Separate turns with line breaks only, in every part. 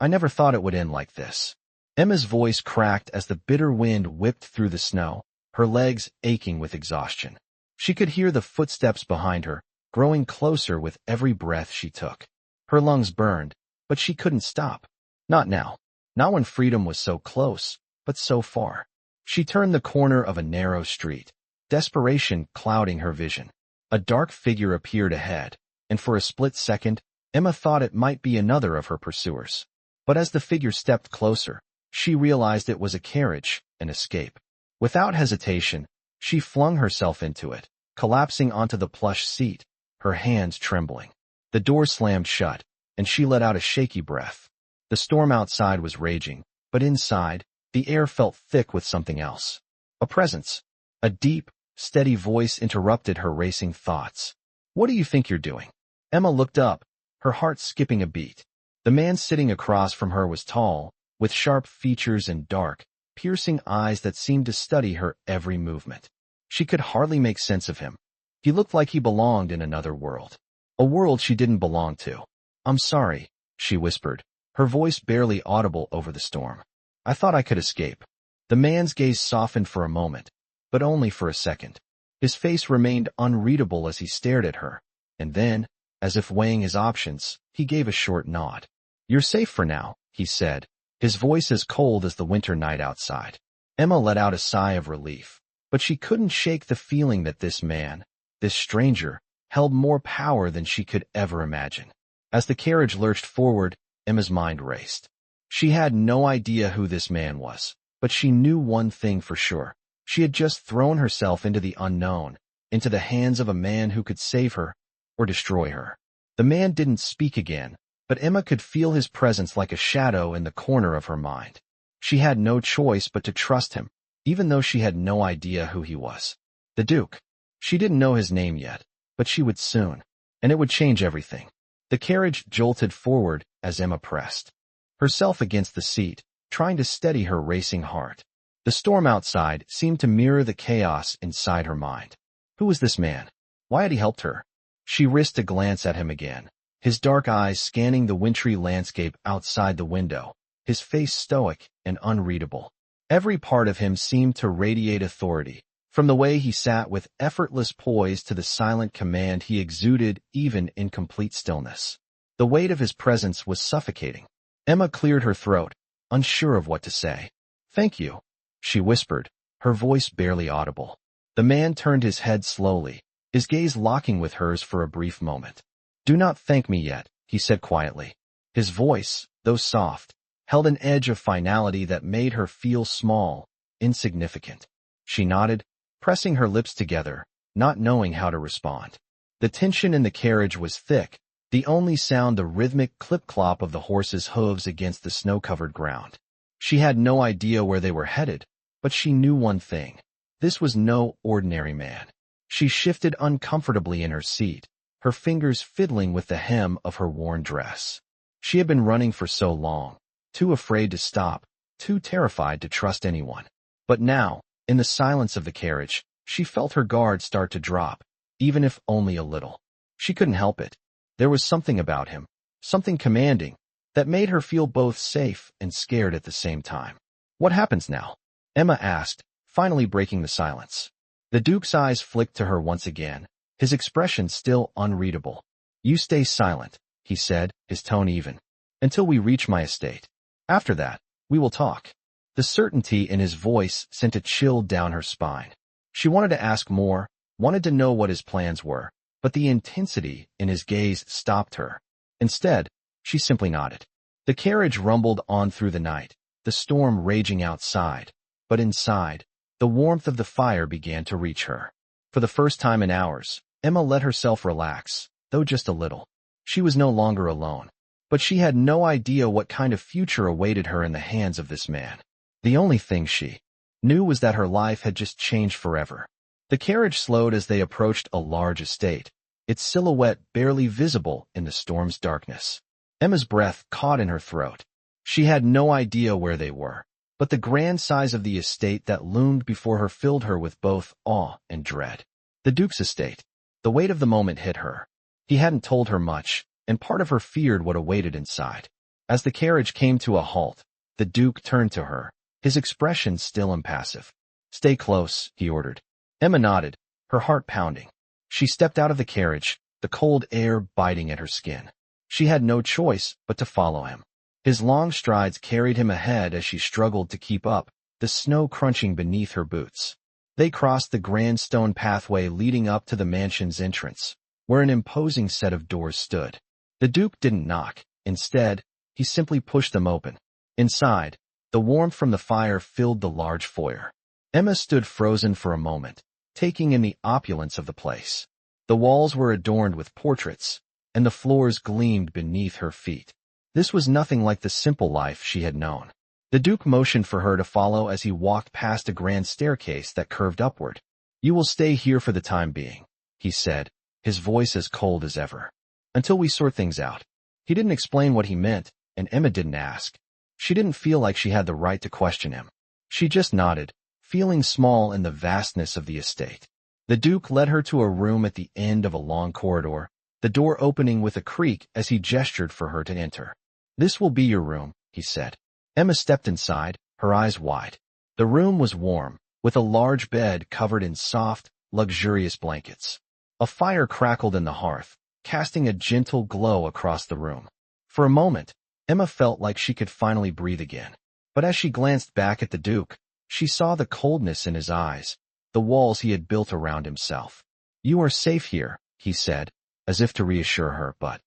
I never thought it would end like this. Emma's voice cracked as the bitter wind whipped through the snow, her legs aching with exhaustion. She could hear the footsteps behind her, growing closer with every breath she took. Her lungs burned, but she couldn't stop. Not now. Not when freedom was so close, but so far. She turned the corner of a narrow street, desperation clouding her vision. A dark figure appeared ahead, and for a split second, Emma thought it might be another of her pursuers. But as the figure stepped closer, she realized it was a carriage, an escape. Without hesitation, she flung herself into it, collapsing onto the plush seat, her hands trembling. The door slammed shut, and she let out a shaky breath. The storm outside was raging, but inside, the air felt thick with something else. A presence. A deep, steady voice interrupted her racing thoughts. What do you think you're doing? Emma looked up, her heart skipping a beat. The man sitting across from her was tall, with sharp features and dark, piercing eyes that seemed to study her every movement. She could hardly make sense of him. He looked like he belonged in another world. A world she didn't belong to. I'm sorry, she whispered, her voice barely audible over the storm. I thought I could escape. The man's gaze softened for a moment, but only for a second. His face remained unreadable as he stared at her, and then, as if weighing his options, he gave a short nod. You're safe for now, he said, his voice as cold as the winter night outside. Emma let out a sigh of relief, but she couldn't shake the feeling that this man, this stranger, held more power than she could ever imagine. As the carriage lurched forward, Emma's mind raced. She had no idea who this man was, but she knew one thing for sure. She had just thrown herself into the unknown, into the hands of a man who could save her or destroy her. The man didn't speak again, but Emma could feel his presence like a shadow in the corner of her mind. She had no choice but to trust him, even though she had no idea who he was. The Duke. She didn't know his name yet, but she would soon, and it would change everything. The carriage jolted forward as Emma pressed herself against the seat, trying to steady her racing heart. The storm outside seemed to mirror the chaos inside her mind. Who was this man? Why had he helped her? She risked a glance at him again, his dark eyes scanning the wintry landscape outside the window, his face stoic and unreadable. Every part of him seemed to radiate authority, from the way he sat with effortless poise to the silent command he exuded even in complete stillness. The weight of his presence was suffocating. Emma cleared her throat, unsure of what to say. Thank you, she whispered, her voice barely audible. The man turned his head slowly, his gaze locking with hers for a brief moment. Do not thank me yet, he said quietly. His voice, though soft, held an edge of finality that made her feel small, insignificant. She nodded, pressing her lips together, not knowing how to respond. The tension in the carriage was thick, the only sound the rhythmic clip-clop of the horse's hooves against the snow-covered ground. She had no idea where they were headed, but she knew one thing. This was no ordinary man. She shifted uncomfortably in her seat, her fingers fiddling with the hem of her worn dress. She had been running for so long, too afraid to stop, too terrified to trust anyone. But now, in the silence of the carriage, she felt her guard start to drop, even if only a little. She couldn't help it. There was something about him, something commanding, that made her feel both safe and scared at the same time. What happens now? Emma asked, finally breaking the silence. The Duke's eyes flicked to her once again, his expression still unreadable. You stay silent, he said, his tone even, until we reach my estate. After that, we will talk. The certainty in his voice sent a chill down her spine. She wanted to ask more, wanted to know what his plans were, but the intensity in his gaze stopped her. Instead, she simply nodded. The carriage rumbled on through the night, the storm raging outside, but inside, the warmth of the fire began to reach her. For the first time in hours, Emma let herself relax, though just a little. She was no longer alone, but she had no idea what kind of future awaited her in the hands of this man. The only thing she knew was that her life had just changed forever. The carriage slowed as they approached a large estate, its silhouette barely visible in the storm's darkness. Emma's breath caught in her throat. She had no idea where they were, but the grand size of the estate that loomed before her filled her with both awe and dread. The Duke's estate. The weight of the moment hit her. He hadn't told her much, and part of her feared what awaited inside. As the carriage came to a halt, the Duke turned to her, his expression still impassive. "Stay close," he ordered. Emma nodded, her heart pounding. She stepped out of the carriage, the cold air biting at her skin. She had no choice but to follow him. His long strides carried him ahead as she struggled to keep up, the snow crunching beneath her boots. They crossed the grand stone pathway leading up to the mansion's entrance, where an imposing set of doors stood. The Duke didn't knock. Instead, he simply pushed them open. Inside, the warmth from the fire filled the large foyer. Emma stood frozen for a moment, taking in the opulence of the place. The walls were adorned with portraits, and the floors gleamed beneath her feet. This was nothing like the simple life she had known. The Duke motioned for her to follow as he walked past a grand staircase that curved upward. "You will stay here for the time being," he said, his voice as cold as ever. "Until we sort things out." He didn't explain what he meant, and Emma didn't ask. She didn't feel like she had the right to question him. She just nodded, feeling small in the vastness of the estate. The Duke led her to a room at the end of a long corridor, the door opening with a creak as he gestured for her to enter. "This will be your room," he said. Emma stepped inside, her eyes wide. The room was warm, with a large bed covered in soft, luxurious blankets. A fire crackled in the hearth, casting a gentle glow across the room. For a moment, Emma felt like she could finally breathe again. But as she glanced back at the Duke, she saw the coldness in his eyes, the walls he had built around himself. "You are safe here," he said, as if to reassure her, but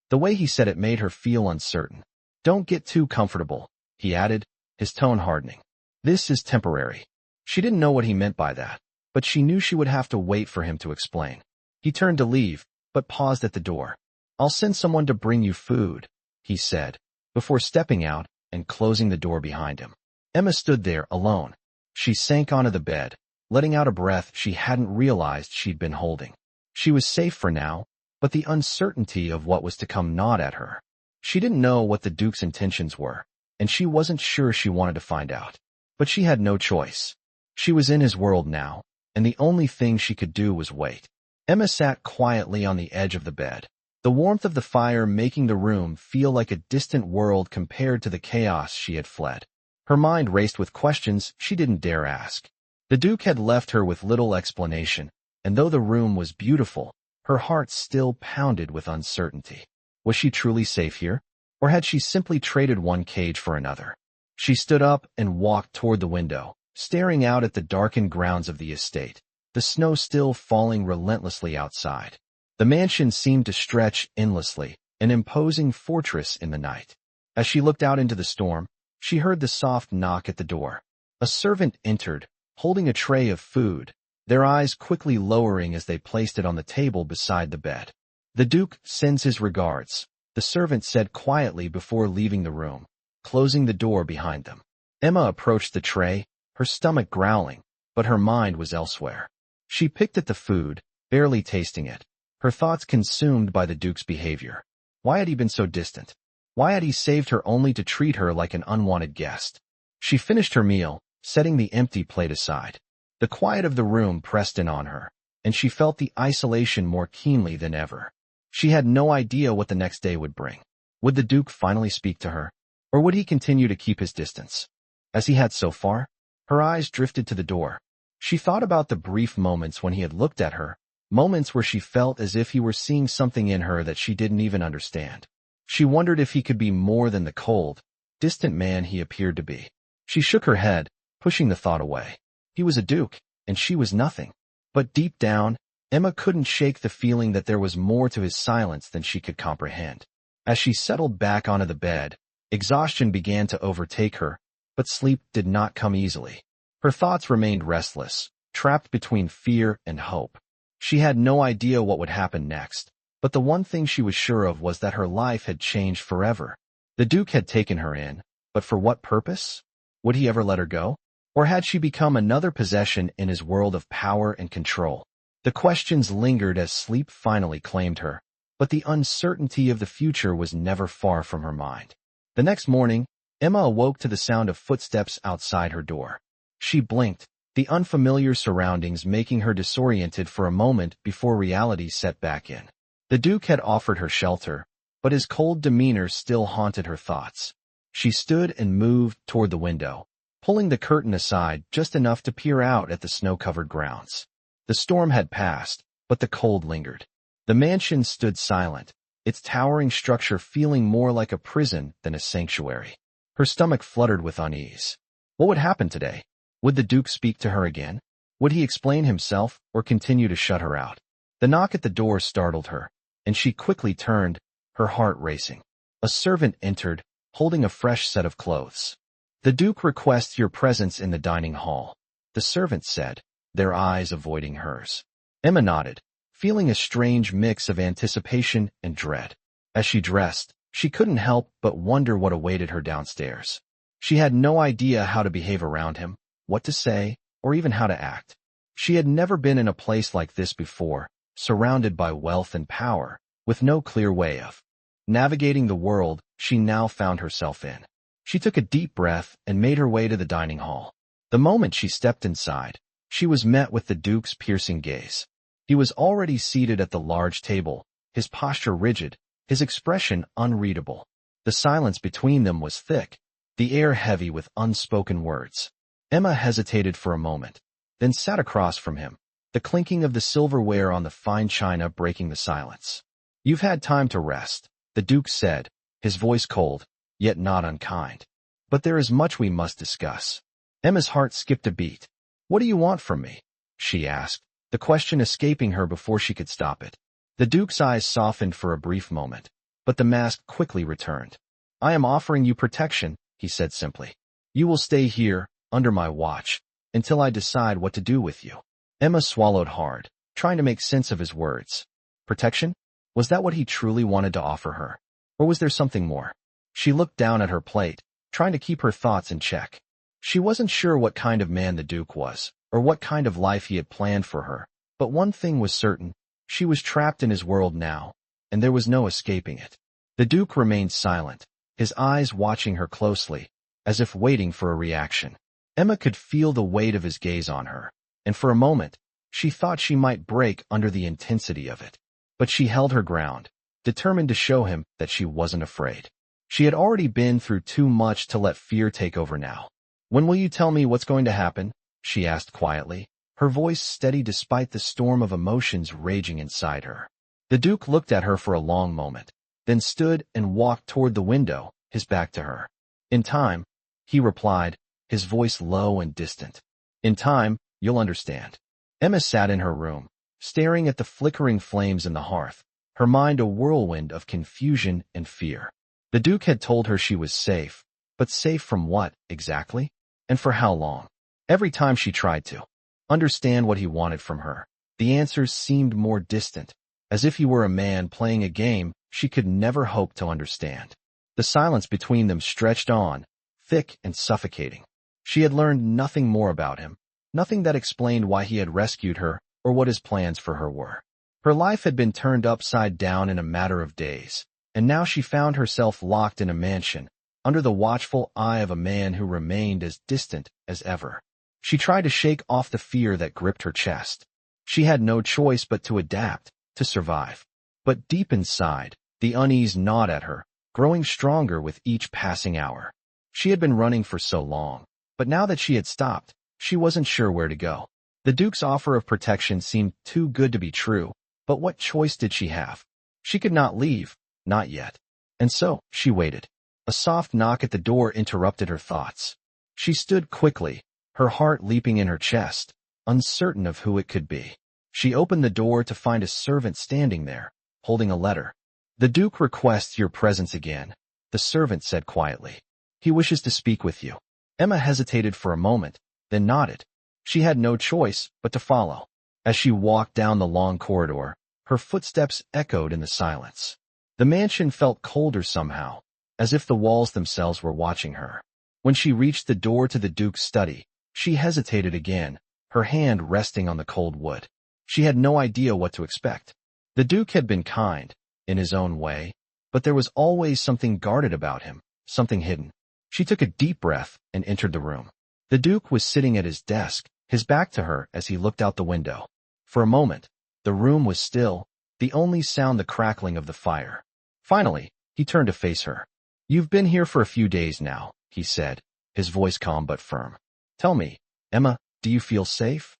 the way he said it made her feel uncertain. "Don't get too comfortable," he added, his tone hardening. "This is temporary." She didn't know what he meant by that, but she knew she would have to wait for him to explain. He turned to leave, but paused at the door. "I'll send someone to bring you food," he said, before stepping out and closing the door behind him. Emma stood there alone. She sank onto the bed, letting out a breath she hadn't realized she'd been holding. She was safe for now, but the uncertainty of what was to come gnawed at her. She didn't know what the Duke's intentions were, and she wasn't sure she wanted to find out. But she had no choice. She was in his world now, and the only thing she could do was wait. Emma sat quietly on the edge of the bed, the warmth of the fire making the room feel like a distant world compared to the chaos she had fled. Her mind raced with questions she didn't dare ask. The Duke had left her with little explanation, and though the room was beautiful, her heart still pounded with uncertainty. Was she truly safe here, or had she simply traded one cage for another? She stood up and walked toward the window, staring out at the darkened grounds of the estate, the snow still falling relentlessly outside. The mansion seemed to stretch endlessly, an imposing fortress in the night. As she looked out into the storm, she heard the soft knock at the door. A servant entered, holding a tray of food, their eyes quickly lowering as they placed it on the table beside the bed. "The Duke sends his regards," the servant said quietly before leaving the room, closing the door behind them. Emma approached the tray, her stomach growling, but her mind was elsewhere. She picked at the food, barely tasting it, her thoughts consumed by the Duke's behavior. Why had he been so distant? Why had he saved her only to treat her like an unwanted guest? She finished her meal, setting the empty plate aside. The quiet of the room pressed in on her, and she felt the isolation more keenly than ever. She had no idea what the next day would bring. Would the Duke finally speak to her, or would he continue to keep his distance? As he had so far, her eyes drifted to the door. She thought about the brief moments when he had looked at her, moments where she felt as if he were seeing something in her that she didn't even understand. She wondered if he could be more than the cold, distant man he appeared to be. She shook her head, pushing the thought away. He was a duke, and she was nothing. But deep down, Emma couldn't shake the feeling that there was more to his silence than she could comprehend. As she settled back onto the bed, exhaustion began to overtake her, but sleep did not come easily. Her thoughts remained restless, trapped between fear and hope. She had no idea what would happen next, but the one thing she was sure of was that her life had changed forever. The Duke had taken her in, but for what purpose? Would he ever let her go? Or had she become another possession in his world of power and control? The questions lingered as sleep finally claimed her, but the uncertainty of the future was never far from her mind. The next morning, Emma awoke to the sound of footsteps outside her door. She blinked, the unfamiliar surroundings making her disoriented for a moment before reality set back in. The Duke had offered her shelter, but his cold demeanor still haunted her thoughts. She stood and moved toward the window, pulling the curtain aside just enough to peer out at the snow-covered grounds. The storm had passed, but the cold lingered. The mansion stood silent, its towering structure feeling more like a prison than a sanctuary. Her stomach fluttered with unease. What would happen today? Would the Duke speak to her again? Would he explain himself or continue to shut her out? The knock at the door startled her, and she quickly turned, her heart racing. A servant entered, holding a fresh set of clothes. The Duke requests your presence in the dining hall, the servant said, their eyes avoiding hers. Emma nodded, feeling a strange mix of anticipation and dread. As she dressed, she couldn't help but wonder what awaited her downstairs. She had no idea how to behave around him, what to say, or even how to act. She had never been in a place like this before, surrounded by wealth and power, with no clear way of navigating the world she now found herself in. She took a deep breath and made her way to the dining hall. The moment she stepped inside, she was met with the Duke's piercing gaze. He was already seated at the large table, his posture rigid, his expression unreadable. The silence between them was thick, the air heavy with unspoken words. Emma hesitated for a moment, then sat across from him, the clinking of the silverware on the fine china breaking the silence. You've had time to rest, the Duke said, his voice cold, yet not unkind. But there is much we must discuss. Emma's heart skipped a beat. What do you want from me? She asked, the question escaping her before she could stop it. The Duke's eyes softened for a brief moment, but the mask quickly returned. I am offering you protection, he said simply. You will stay here, under my watch, until I decide what to do with you. Emma swallowed hard, trying to make sense of his words. Protection? Was that what he truly wanted to offer her? Or was there something more? She looked down at her plate, trying to keep her thoughts in check. She wasn't sure what kind of man the Duke was, or what kind of life he had planned for her, but one thing was certain. She was trapped in his world now, and there was no escaping it. The Duke remained silent, his eyes watching her closely, as if waiting for a reaction. Emma could feel the weight of his gaze on her, and for a moment, she thought she might break under the intensity of it. But she held her ground, determined to show him that she wasn't afraid. She had already been through too much to let fear take over now. When will you tell me what's going to happen? She asked quietly, her voice steady despite the storm of emotions raging inside her. The Duke looked at her for a long moment, then stood and walked toward the window, his back to her. In time, he replied, his voice low and distant. In time, you'll understand. Emma sat in her room, staring at the flickering flames in the hearth, her mind a whirlwind of confusion and fear. The Duke had told her she was safe, but safe from what, exactly? And for how long? Every time she tried to understand what he wanted from her, the answers seemed more distant, as if he were a man playing a game she could never hope to understand. The silence between them stretched on, thick and suffocating. She had learned nothing more about him, nothing that explained why he had rescued her or what his plans for her were. Her life had been turned upside down in a matter of days, and now she found herself locked in a mansion, under the watchful eye of a man who remained as distant as ever. She tried to shake off the fear that gripped her chest. She had no choice but to adapt, to survive. But deep inside, the unease gnawed at her, growing stronger with each passing hour. She had been running for so long, but now that she had stopped, she wasn't sure where to go. The Duke's offer of protection seemed too good to be true, but what choice did she have? She could not leave, not yet. And so, she waited. A soft knock at the door interrupted her thoughts. She stood quickly, her heart leaping in her chest, uncertain of who it could be. She opened the door to find a servant standing there, holding a letter. The Duke requests your presence again, the servant said quietly. He wishes to speak with you. Emma hesitated for a moment, then nodded. She had no choice but to follow. As she walked down the long corridor, her footsteps echoed in the silence. The mansion felt colder somehow, as if the walls themselves were watching her. When she reached the door to the Duke's study, she hesitated again, her hand resting on the cold wood. She had no idea what to expect. The Duke had been kind, in his own way, but there was always something guarded about him, something hidden. She took a deep breath and entered the room. The Duke was sitting at his desk, his back to her as he looked out the window. For a moment, the room was still, the only sound the crackling of the fire. Finally, he turned to face her. "You've been here for a few days now," he said, his voice calm but firm. "Tell me, Emma, do you feel safe?"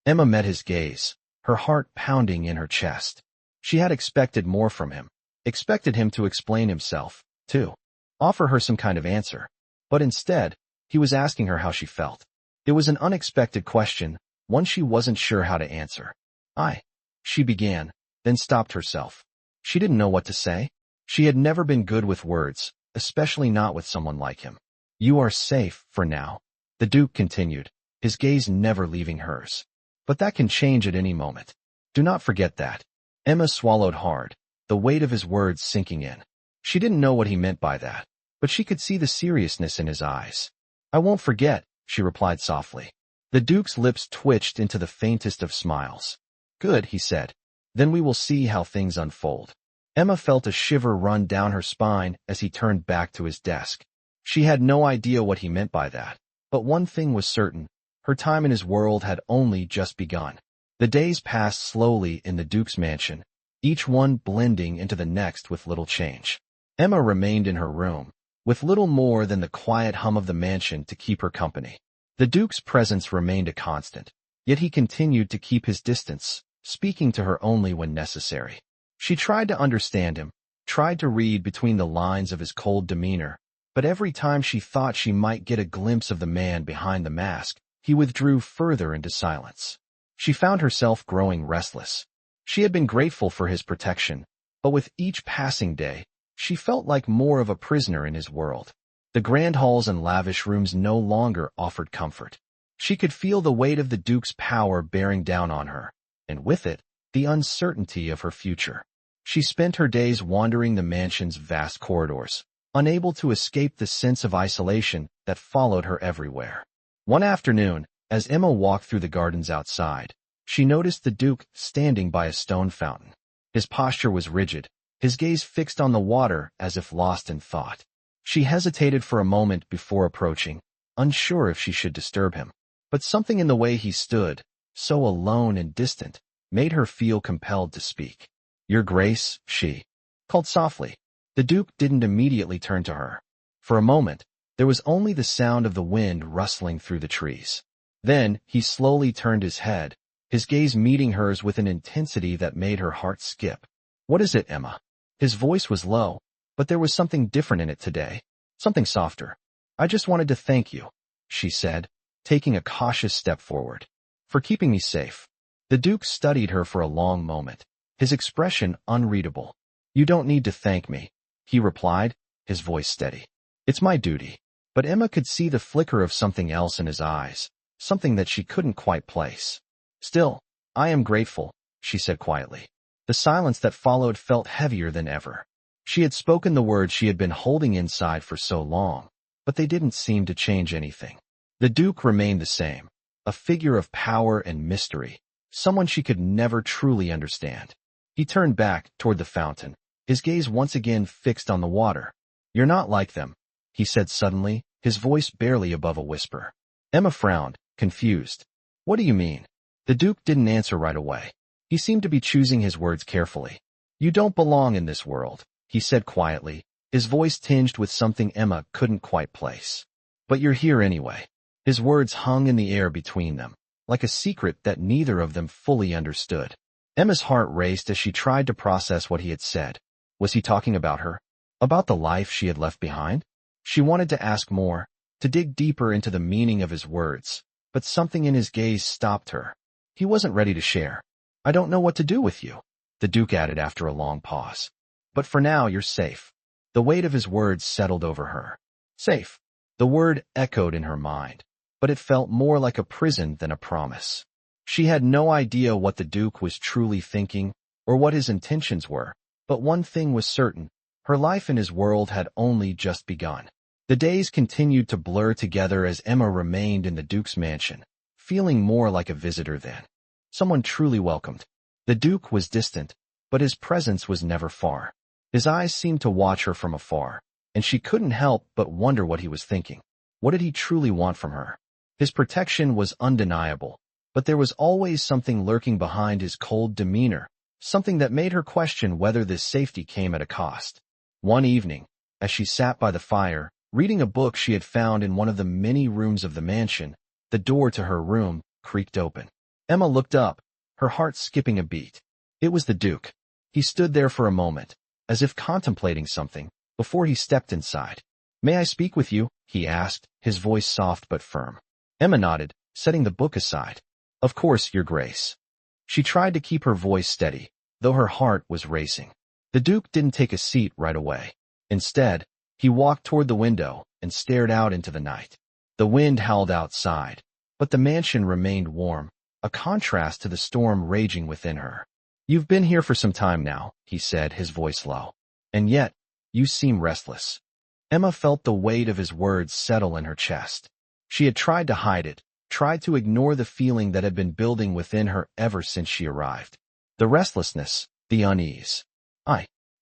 Emma met his gaze, her heart pounding in her chest. She had expected more from him, expected him to explain himself, to offer her some kind of answer. But instead, he was asking her how she felt. It was an unexpected question, one she wasn't sure how to answer. She began, then stopped herself. She didn't know what to say. She had never been good with words, especially not with someone like him. "You are safe, for now," the Duke continued, his gaze never leaving hers. "But that can change at any moment. Do not forget that." Emma swallowed hard, the weight of his words sinking in. She didn't know what he meant by that, but she could see the seriousness in his eyes. "I won't forget," she replied softly. The Duke's lips twitched into the faintest of smiles. "Good," he said. "Then we will see how things unfold." Emma felt a shiver run down her spine as he turned back to his desk. She had no idea what he meant by that, but one thing was certain: her time in his world had only just begun. The days passed slowly in the Duke's mansion, each one blending into the next with little change. Emma remained in her room, with little more than the quiet hum of the mansion to keep her company. The Duke's presence remained a constant, yet he continued to keep his distance, speaking to her only when necessary. She tried to understand him, tried to read between the lines of his cold demeanor, but every time she thought she might get a glimpse of the man behind the mask, he withdrew further into silence. She found herself growing restless. She had been grateful for his protection, but with each passing day, she felt like more of a prisoner in his world. The grand halls and lavish rooms no longer offered comfort. She could feel the weight of the Duke's power bearing down on her, and with it, the uncertainty of her future. She spent her days wandering the mansion's vast corridors, unable to escape the sense of isolation that followed her everywhere. One afternoon, as Emma walked through the gardens outside, she noticed the Duke standing by a stone fountain. His posture was rigid, his gaze fixed on the water as if lost in thought. She hesitated for a moment before approaching, unsure if she should disturb him. But something in the way he stood, so alone and distant, made her feel compelled to speak. "Your Grace," she called softly. The Duke didn't immediately turn to her. For a moment, there was only the sound of the wind rustling through the trees. Then he slowly turned his head, his gaze meeting hers with an intensity that made her heart skip. "What is it, Emma?" His voice was low, but there was something different in it today, something softer. "I just wanted to thank you," she said, taking a cautious step forward, "for keeping me safe." The Duke studied her for a long moment, his expression unreadable. "You don't need to thank me," he replied, his voice steady. "It's my duty." But Emma could see the flicker of something else in his eyes, something that she couldn't quite place. "Still, I am grateful," she said quietly. The silence that followed felt heavier than ever. She had spoken the words she had been holding inside for so long, but they didn't seem to change anything. The Duke remained the same, a figure of power and mystery, someone she could never truly understand. He turned back toward the fountain, his gaze once again fixed on the water. "You're not like them," he said suddenly, his voice barely above a whisper. Emma frowned, confused. "What do you mean?" The Duke didn't answer right away. He seemed to be choosing his words carefully. "You don't belong in this world," he said quietly, his voice tinged with something Emma couldn't quite place. "But you're here anyway." His words hung in the air between them, like a secret that neither of them fully understood. Emma's heart raced as she tried to process what he had said. Was he talking about her? About the life she had left behind? She wanted to ask more, to dig deeper into the meaning of his words, but something in his gaze stopped her. He wasn't ready to share. "I don't know what to do with you," the Duke added after a long pause. "But for now, you're safe." The weight of his words settled over her. Safe. The word echoed in her mind, but it felt more like a prison than a promise. She had no idea what the Duke was truly thinking or what his intentions were, but one thing was certain: her life in his world had only just begun. The days continued to blur together as Emma remained in the Duke's mansion, feeling more like a visitor than someone truly welcomed. The Duke was distant, but his presence was never far. His eyes seemed to watch her from afar, and she couldn't help but wonder what he was thinking. What did he truly want from her? His protection was undeniable, but there was always something lurking behind his cold demeanor, something that made her question whether this safety came at a cost. One evening, as she sat by the fire, reading a book she had found in one of the many rooms of the mansion, the door to her room creaked open. Emma looked up, her heart skipping a beat. It was the Duke. He stood there for a moment, as if contemplating something, before he stepped inside. "May I speak with you?" he asked, his voice soft but firm. Emma nodded, setting the book aside. "Of course, Your Grace." She tried to keep her voice steady, though her heart was racing. The Duke didn't take a seat right away. Instead, he walked toward the window and stared out into the night. The wind howled outside, but the mansion remained warm, a contrast to the storm raging within her. "You've been here for some time now," he said, his voice low. "And yet, you seem restless." Emma felt the weight of his words settle in her chest. She had tried to hide it, tried to ignore the feeling that had been building within her ever since she arrived. The restlessness, the unease.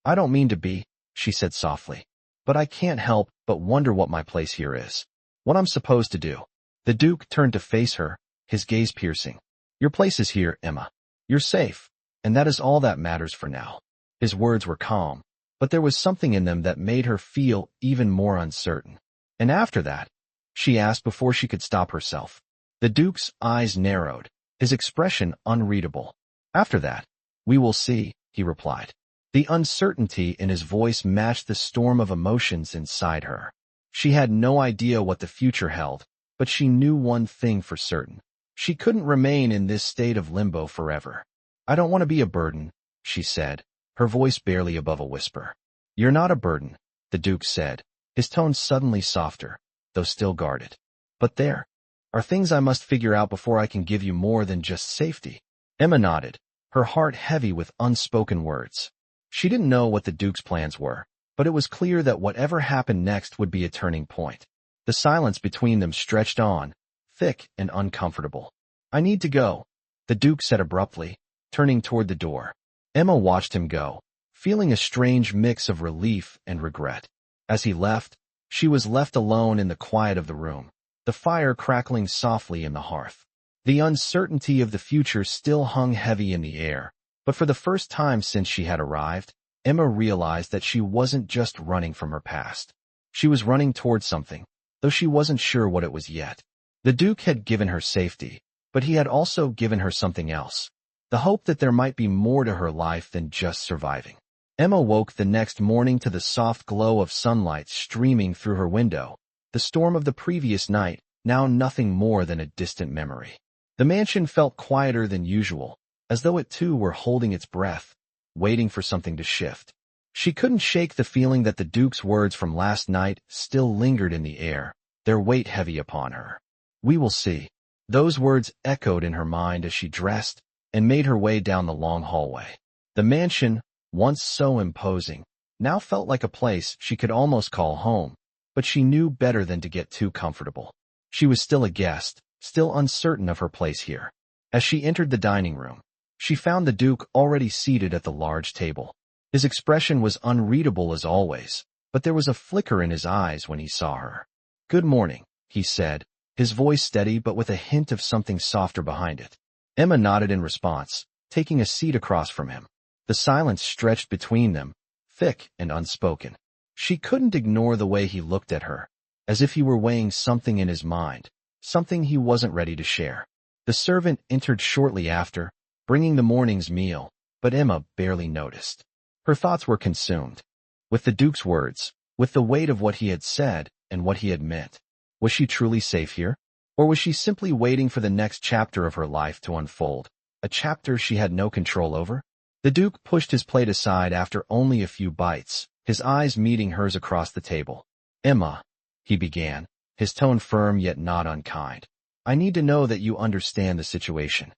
I don't mean to be," she said softly, "but I can't help but wonder what my place here is. What I'm supposed to do." The Duke turned to face her, his gaze piercing. "Your place is here, Emma. You're safe, and that is all that matters for now." His words were calm, but there was something in them that made her feel even more uncertain. "And after that?" she asked before she could stop herself. The Duke's eyes narrowed, his expression unreadable. "After that, we will see," he replied. The uncertainty in his voice matched the storm of emotions inside her. She had no idea what the future held, but she knew one thing for certain. She couldn't remain in this state of limbo forever. "I don't want to be a burden," she said, her voice barely above a whisper. "You're not a burden," the Duke said, his tone suddenly softer, though still guarded. "But there are things I must figure out before I can give you more than just safety." Emma nodded, her heart heavy with unspoken words. She didn't know what the Duke's plans were, but it was clear that whatever happened next would be a turning point. The silence between them stretched on, thick and uncomfortable. "I need to go," the Duke said abruptly, turning toward the door. Emma watched him go, feeling a strange mix of relief and regret. As he left, she was left alone in the quiet of the room, the fire crackling softly in the hearth. The uncertainty of the future still hung heavy in the air, but for the first time since she had arrived, Emma realized that she wasn't just running from her past. She was running toward something, though she wasn't sure what it was yet. The Duke had given her safety, but he had also given her something else, the hope that there might be more to her life than just surviving. Emma woke the next morning to the soft glow of sunlight streaming through her window, the storm of the previous night now nothing more than a distant memory. The mansion felt quieter than usual, as though it too were holding its breath, waiting for something to shift. She couldn't shake the feeling that the Duke's words from last night still lingered in the air, their weight heavy upon her. "We will see." Those words echoed in her mind as she dressed and made her way down the long hallway. The mansion, once so imposing, now felt like a place she could almost call home, but she knew better than to get too comfortable. She was still a guest, still uncertain of her place here. As she entered the dining room, she found the Duke already seated at the large table. His expression was unreadable as always, but there was a flicker in his eyes when he saw her. "Good morning," he said, his voice steady but with a hint of something softer behind it. Emma nodded in response, taking a seat across from him. The silence stretched between them, thick and unspoken. She couldn't ignore the way he looked at her, as if he were weighing something in his mind, something he wasn't ready to share. The servant entered shortly after, bringing the morning's meal, but Emma barely noticed. Her thoughts were consumed with the Duke's words, with the weight of what he had said and what he had meant. Was she truly safe here? Or was she simply waiting for the next chapter of her life to unfold, a chapter she had no control over? The Duke pushed his plate aside after only a few bites, his eyes meeting hers across the table. "Emma," he began, his tone firm yet not unkind. "I need to know that you understand the situation."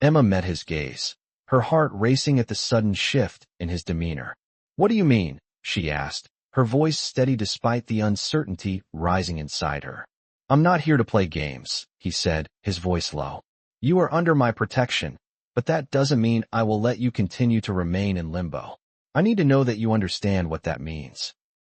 Emma met his gaze, her heart racing at the sudden shift in his demeanor. "What do you mean?" she asked, her voice steady despite the uncertainty rising inside her. "I'm not here to play games," he said, his voice low. "You are under my protection, but that doesn't mean I will let you continue to remain in limbo. I need to know that you understand what that means."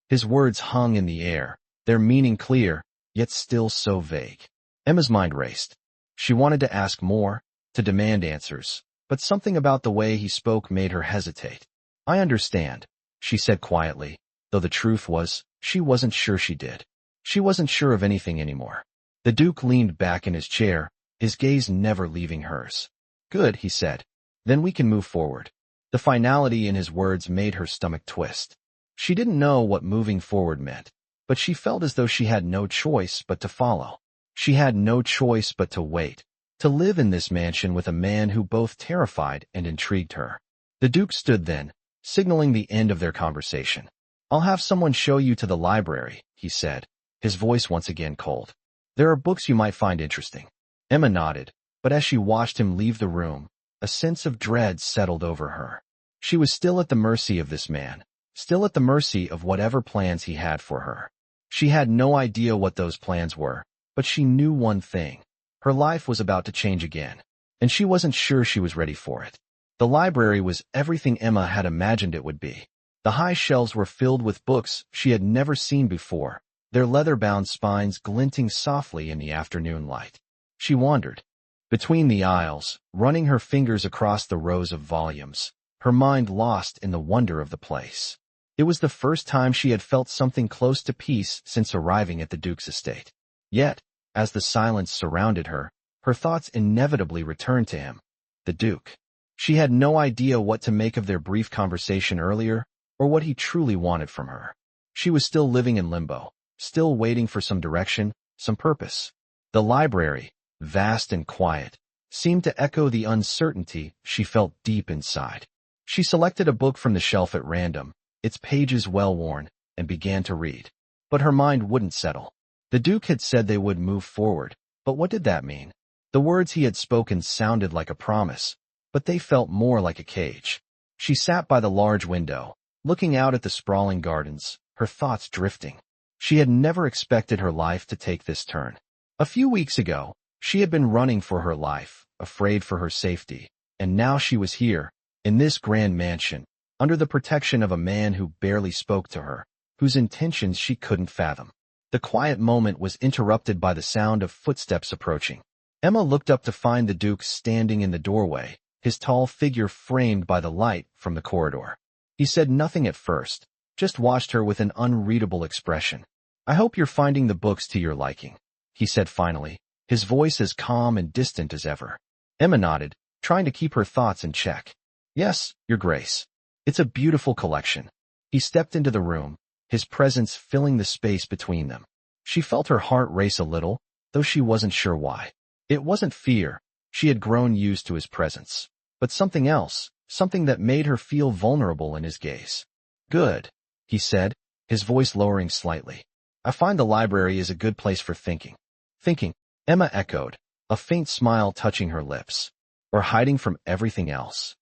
His words hung in the air, their meaning clear, yet still so vague. Emma's mind raced. She wanted to ask more, to demand answers, but something about the way he spoke made her hesitate. "I understand," she said quietly, though the truth was, she wasn't sure she did. She wasn't sure of anything anymore. The Duke leaned back in his chair, his gaze never leaving hers. "Good," he said. "Then we can move forward." The finality in his words made her stomach twist. She didn't know what moving forward meant, but she felt as though she had no choice but to follow. She had no choice but to wait, to live in this mansion with a man who both terrified and intrigued her. The Duke stood then, signaling the end of their conversation. "I'll have someone show you to the library," he said, his voice once again cold. "There are books you might find interesting." Emma nodded, but as she watched him leave the room, a sense of dread settled over her. She was still at the mercy of this man, still at the mercy of whatever plans he had for her. She had no idea what those plans were, but she knew one thing. Her life was about to change again, and she wasn't sure she was ready for it. The library was everything Emma had imagined it would be. The high shelves were filled with books she had never seen before, their leather-bound spines glinting softly in the afternoon light. She wandered between the aisles, running her fingers across the rows of volumes, her mind lost in the wonder of the place. It was the first time she had felt something close to peace since arriving at the Duke's estate. Yet, as the silence surrounded her, her thoughts inevitably returned to him, the Duke. She had no idea what to make of their brief conversation earlier, or what he truly wanted from her. She was still living in limbo, still waiting for some direction, some purpose. The library, vast and quiet, seemed to echo the uncertainty she felt deep inside. She selected a book from the shelf at random, its pages well-worn, and began to read. But her mind wouldn't settle. The Duke had said they would move forward, but what did that mean? The words he had spoken sounded like a promise, but they felt more like a cage. She sat by the large window, looking out at the sprawling gardens, her thoughts drifting. She had never expected her life to take this turn. A few weeks ago, she had been running for her life, afraid for her safety, and now she was here, in this grand mansion, under the protection of a man who barely spoke to her, whose intentions she couldn't fathom. The quiet moment was interrupted by the sound of footsteps approaching. Emma looked up to find the Duke standing in the doorway, his tall figure framed by the light from the corridor. He said nothing at first, just watched her with an unreadable expression. "I hope you're finding the books to your liking," he said finally, his voice as calm and distant as ever. Emma nodded, trying to keep her thoughts in check. "Yes, Your Grace. It's a beautiful collection." He stepped into the room, his presence filling the space between them. She felt her heart race a little, though she wasn't sure why. It wasn't fear, she had grown used to his presence, but something else, something that made her feel vulnerable in his gaze. "Good," he said, his voice lowering slightly. "I find the library is a good place for thinking." "Thinking," Emma echoed, a faint smile touching her lips. "Or hiding from everything else."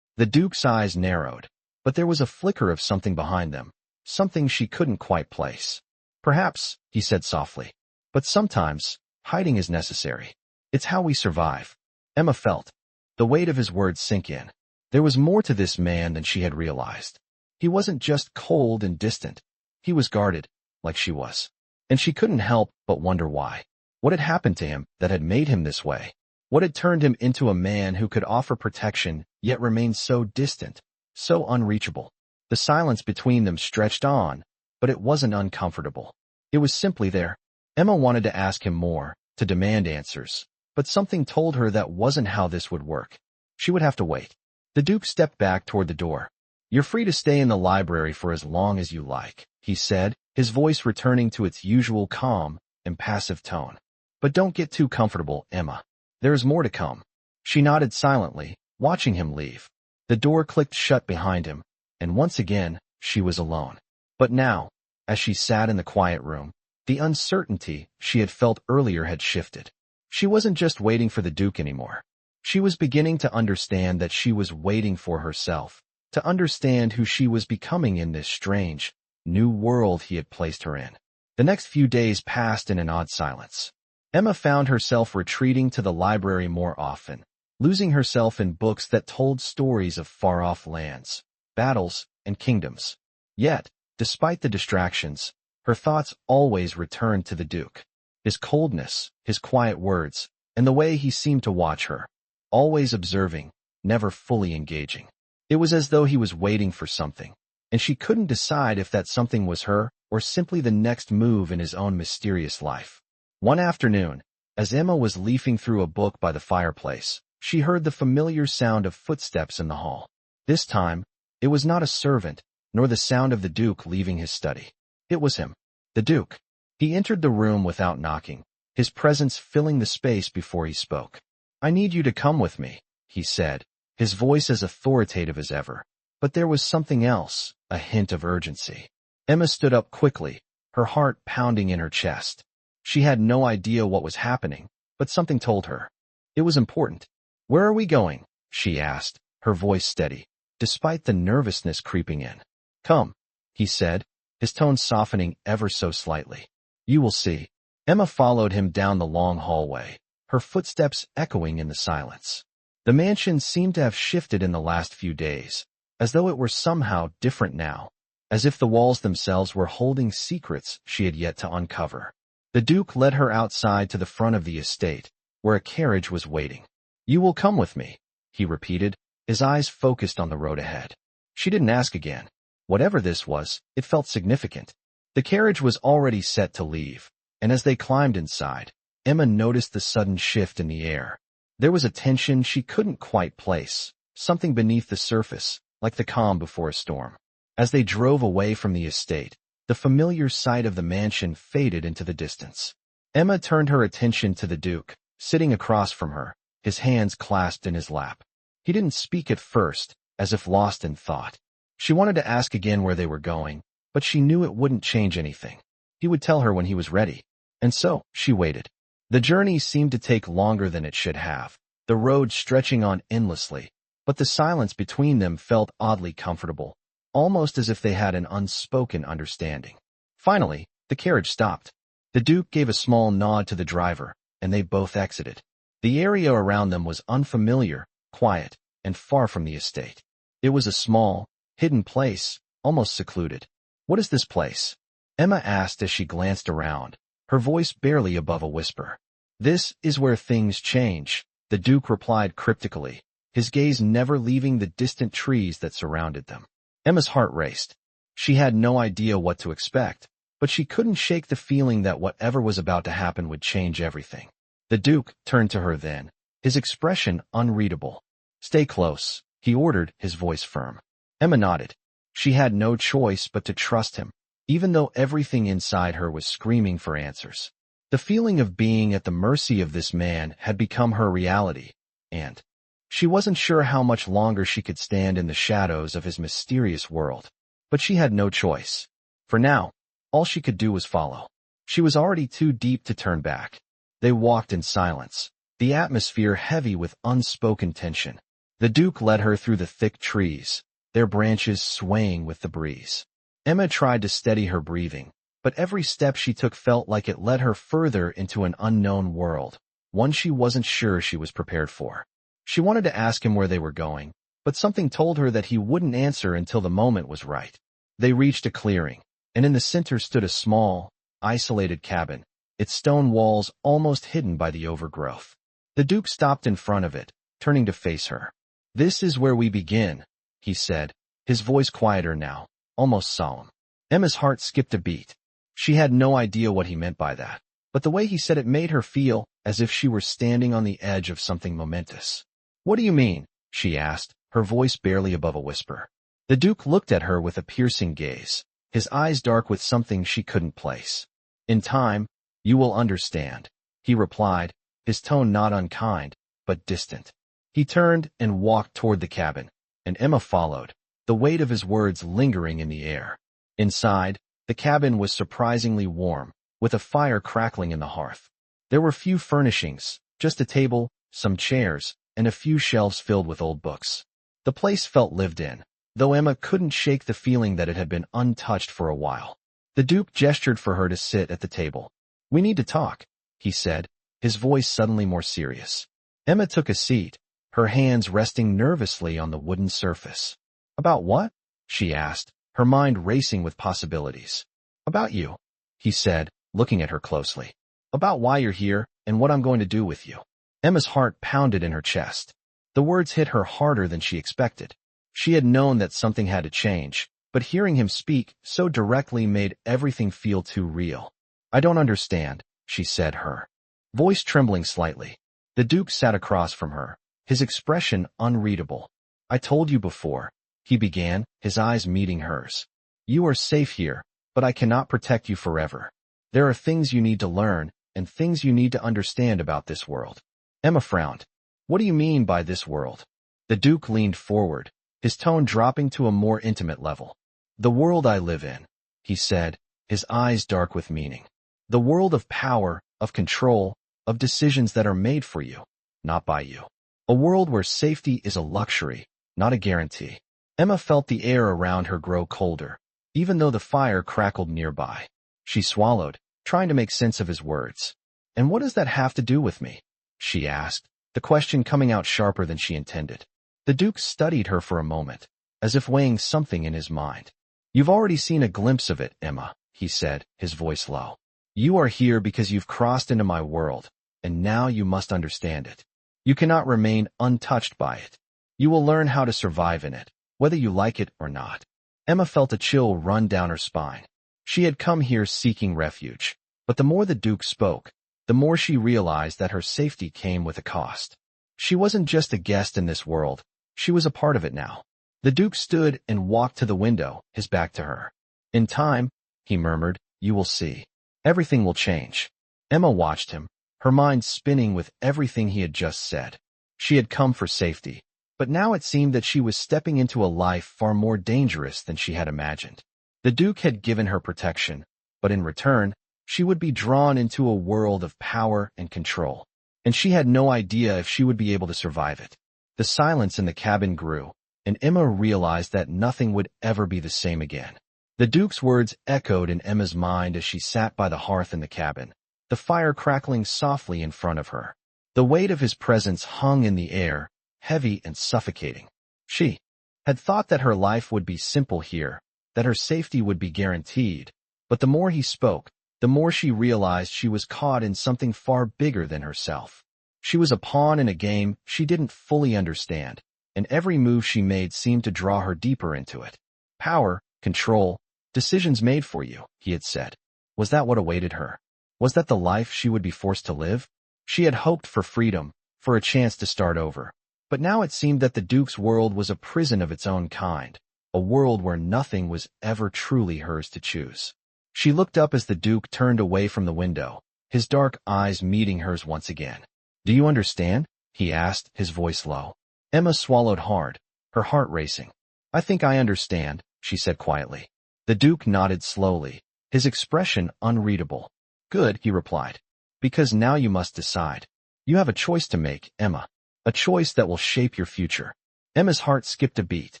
The Duke's eyes narrowed, but there was a flicker of something behind them, something she couldn't quite place. "Perhaps," he said softly, "but sometimes, hiding is necessary. It's how we survive." Emma felt the weight of his words sink in. There was more to this man than she had realized. He wasn't just cold and distant. He was guarded, like she was. And she couldn't help but wonder why. What had happened to him that had made him this way? What had turned him into a man who could offer protection, yet remain so distant, so unreachable? The silence between them stretched on, but it wasn't uncomfortable. It was simply there. Emma wanted to ask him more, to demand answers, but something told her that wasn't how this would work. She would have to wait. The Duke stepped back toward the door. "You're free to stay in the library for as long as you like," he said, his voice returning to its usual calm, impassive tone. "But don't get too comfortable, Emma. There is more to come." She nodded silently, watching him leave. The door clicked shut behind him, and once again, she was alone. But now, as she sat in the quiet room, the uncertainty she had felt earlier had shifted. She wasn't just waiting for the Duke anymore. She was beginning to understand that she was waiting for herself, to understand who she was becoming in this strange, new world he had placed her in. The next few days passed in an odd silence. Emma found herself retreating to the library more often, losing herself in books that told stories of far-off lands, battles, and kingdoms. Yet, despite the distractions, her thoughts always returned to the Duke. His coldness, his quiet words, and the way he seemed to watch her, always observing, never fully engaging. It was as though he was waiting for something, and she couldn't decide if that something was her or simply the next move in his own mysterious life. One afternoon, as Emma was leafing through a book by the fireplace, she heard the familiar sound of footsteps in the hall. This time, it was not a servant, nor the sound of the Duke leaving his study. It was him, the Duke. He entered the room without knocking, his presence filling the space before he spoke. "I need you to come with me," he said, his voice as authoritative as ever. But there was something else, a hint of urgency. Emma stood up quickly, her heart pounding in her chest. She had no idea what was happening, but something told her. It was important. "Where are we going?" she asked, her voice steady, despite the nervousness creeping in. "Come," he said, his tone softening ever so slightly. "You will see." Emma followed him down the long hallway, her footsteps echoing in the silence. The mansion seemed to have shifted in the last few days, as though it were somehow different now, as if the walls themselves were holding secrets she had yet to uncover. The Duke led her outside to the front of the estate, where a carriage was waiting. "You will come with me," he repeated, his eyes focused on the road ahead. She didn't ask again. Whatever this was, it felt significant. The carriage was already set to leave, and as they climbed inside, Emma noticed the sudden shift in the air. There was a tension she couldn't quite place, something beneath the surface, like the calm before a storm. As they drove away from the estate, the familiar sight of the mansion faded into the distance. Emma turned her attention to the Duke, sitting across from her, his hands clasped in his lap. He didn't speak at first, as if lost in thought. She wanted to ask again where they were going, but she knew it wouldn't change anything. He would tell her when he was ready. And so, she waited. The journey seemed to take longer than it should have, the road stretching on endlessly, but the silence between them felt oddly comfortable, almost as if they had an unspoken understanding. Finally, the carriage stopped. The Duke gave a small nod to the driver, and they both exited. The area around them was unfamiliar, quiet, and far from the estate. It was a small, hidden place, almost secluded. "What is this place?" Emma asked as she glanced around, her voice barely above a whisper. "This is where things change," the Duke replied cryptically, his gaze never leaving the distant trees that surrounded them. Emma's heart raced. She had no idea what to expect, but she couldn't shake the feeling that whatever was about to happen would change everything. The Duke turned to her then, his expression unreadable. "Stay close," he ordered, his voice firm. Emma nodded. She had no choice but to trust him, even though everything inside her was screaming for answers. The feeling of being at the mercy of this man had become her reality, and she wasn't sure how much longer she could stand in the shadows of his mysterious world. But she had no choice. For now, all she could do was follow. She was already too deep to turn back. They walked in silence, the atmosphere heavy with unspoken tension. The Duke led her through the thick trees, their branches swaying with the breeze. Emma tried to steady her breathing, but every step she took felt like it led her further into an unknown world, one she wasn't sure she was prepared for. She wanted to ask him where they were going, but something told her that he wouldn't answer until the moment was right. They reached a clearing, and in the center stood a small, isolated cabin, its stone walls almost hidden by the overgrowth. The Duke stopped in front of it, turning to face her. "This is where we begin," he said, his voice quieter now, almost solemn. Emma's heart skipped a beat. She had no idea what he meant by that, but the way he said it made her feel as if she were standing on the edge of something momentous. "What do you mean?" she asked, her voice barely above a whisper. The Duke looked at her with a piercing gaze, his eyes dark with something she couldn't place. "In time, you will understand," he replied, his tone not unkind, but distant. He turned and walked toward the cabin, and Emma followed, the weight of his words lingering in the air. Inside, the cabin was surprisingly warm, with a fire crackling in the hearth. There were few furnishings, just a table, some chairs, and a few shelves filled with old books. The place felt lived in, though Emma couldn't shake the feeling that it had been untouched for a while. The Duke gestured for her to sit at the table. "We need to talk," he said, his voice suddenly more serious. Emma took a seat, her hands resting nervously on the wooden surface. "About what?" she asked, her mind racing with possibilities. "About you," he said, looking at her closely. "About why you're here and what I'm going to do with you." Emma's heart pounded in her chest. The words hit her harder than she expected. She had known that something had to change, but hearing him speak so directly made everything feel too real. "I don't understand," she said, her voice trembling slightly. The Duke sat across from her, his expression unreadable. "I told you before," he began, his eyes meeting hers. "You are safe here, but I cannot protect you forever. There are things you need to learn, and things you need to understand about this world." Emma frowned. "What do you mean by this world?" The Duke leaned forward, his tone dropping to a more intimate level. "The world I live in," he said, his eyes dark with meaning. "The world of power, of control, of decisions that are made for you, not by you. A world where safety is a luxury, not a guarantee." Emma felt the air around her grow colder, even though the fire crackled nearby. She swallowed, trying to make sense of his words. "And what does that have to do with me?" she asked, the question coming out sharper than she intended. The Duke studied her for a moment, as if weighing something in his mind. "You've already seen a glimpse of it, Emma," he said, his voice low. "You are here because you've crossed into my world, and now you must understand it. You cannot remain untouched by it. You will learn how to survive in it, whether you like it or not." Emma felt a chill run down her spine. She had come here seeking refuge, but the more the Duke spoke, the more she realized that her safety came with a cost. She wasn't just a guest in this world, she was a part of it now. The Duke stood and walked to the window, his back to her. "In time," he murmured, "you will see. Everything will change." Emma watched him, her mind spinning with everything he had just said. She had come for safety, but now it seemed that she was stepping into a life far more dangerous than she had imagined. The Duke had given her protection, but in return, she would be drawn into a world of power and control, and she had no idea if she would be able to survive it. The silence in the cabin grew, and Emma realized that nothing would ever be the same again. The Duke's words echoed in Emma's mind as she sat by the hearth in the cabin, the fire crackling softly in front of her. The weight of his presence hung in the air, heavy and suffocating. She had thought that her life would be simple here, that her safety would be guaranteed, but the more he spoke, the more she realized she was caught in something far bigger than herself. She was a pawn in a game she didn't fully understand, and every move she made seemed to draw her deeper into it. "Power, control, decisions made for you," he had said. Was that what awaited her? Was that the life she would be forced to live? She had hoped for freedom, for a chance to start over. But now it seemed that the Duke's world was a prison of its own kind, a world where nothing was ever truly hers to choose. She looked up as the Duke turned away from the window, his dark eyes meeting hers once again. "Do you understand?" he asked, his voice low. Emma swallowed hard, her heart racing. "I think I understand," she said quietly. The Duke nodded slowly, his expression unreadable. "Good," he replied. "Because now you must decide. You have a choice to make, Emma. A choice that will shape your future." Emma's heart skipped a beat.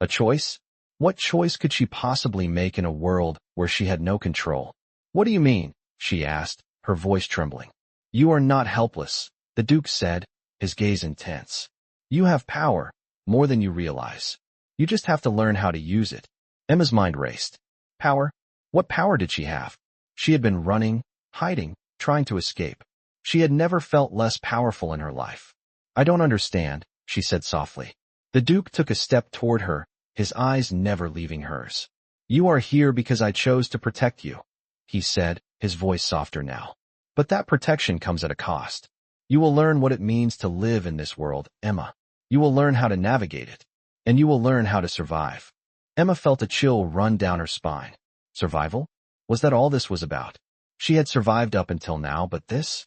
A choice? What choice could she possibly make in a world where she had no control? "What do you mean?" she asked, her voice trembling. "You are not helpless," the Duke said, his gaze intense. "You have power, more than you realize. You just have to learn how to use it." Emma's mind raced. Power? What power did she have? She had been running, hiding, trying to escape. She had never felt less powerful in her life. "I don't understand," she said softly. The Duke took a step toward her, his eyes never leaving hers. "You are here because I chose to protect you," he said, his voice softer now. "But that protection comes at a cost. You will learn what it means to live in this world, Emma. You will learn how to navigate it. And you will learn how to survive." Emma felt a chill run down her spine. Survival? Was that all this was about? She had survived up until now, but this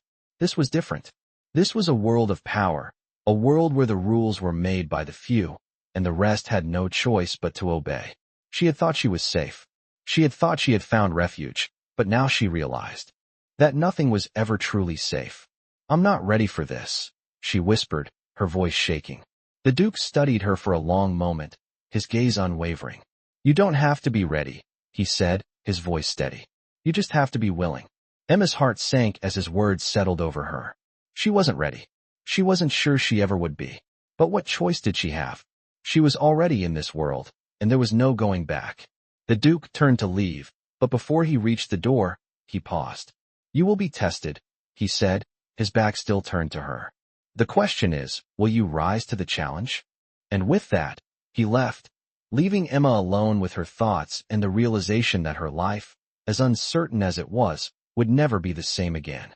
was different. This was a world of power, a world where the rules were made by the few, and the rest had no choice but to obey. She had thought she was safe. She had thought she had found refuge, but now she realized that nothing was ever truly safe. "I'm not ready for this," she whispered, her voice shaking. The Duke studied her for a long moment, his gaze unwavering. "You don't have to be ready," he said, his voice steady. "You just have to be willing." Emma's heart sank as his words settled over her. She wasn't ready. She wasn't sure she ever would be. But what choice did she have? She was already in this world, and there was no going back. The Duke turned to leave, but before he reached the door, he paused. "You will be tested," he said, his back still turned to her. "The question is, will you rise to the challenge?" And with that, he left, leaving Emma alone with her thoughts and the realization that her life, as uncertain as it was, would never be the same again.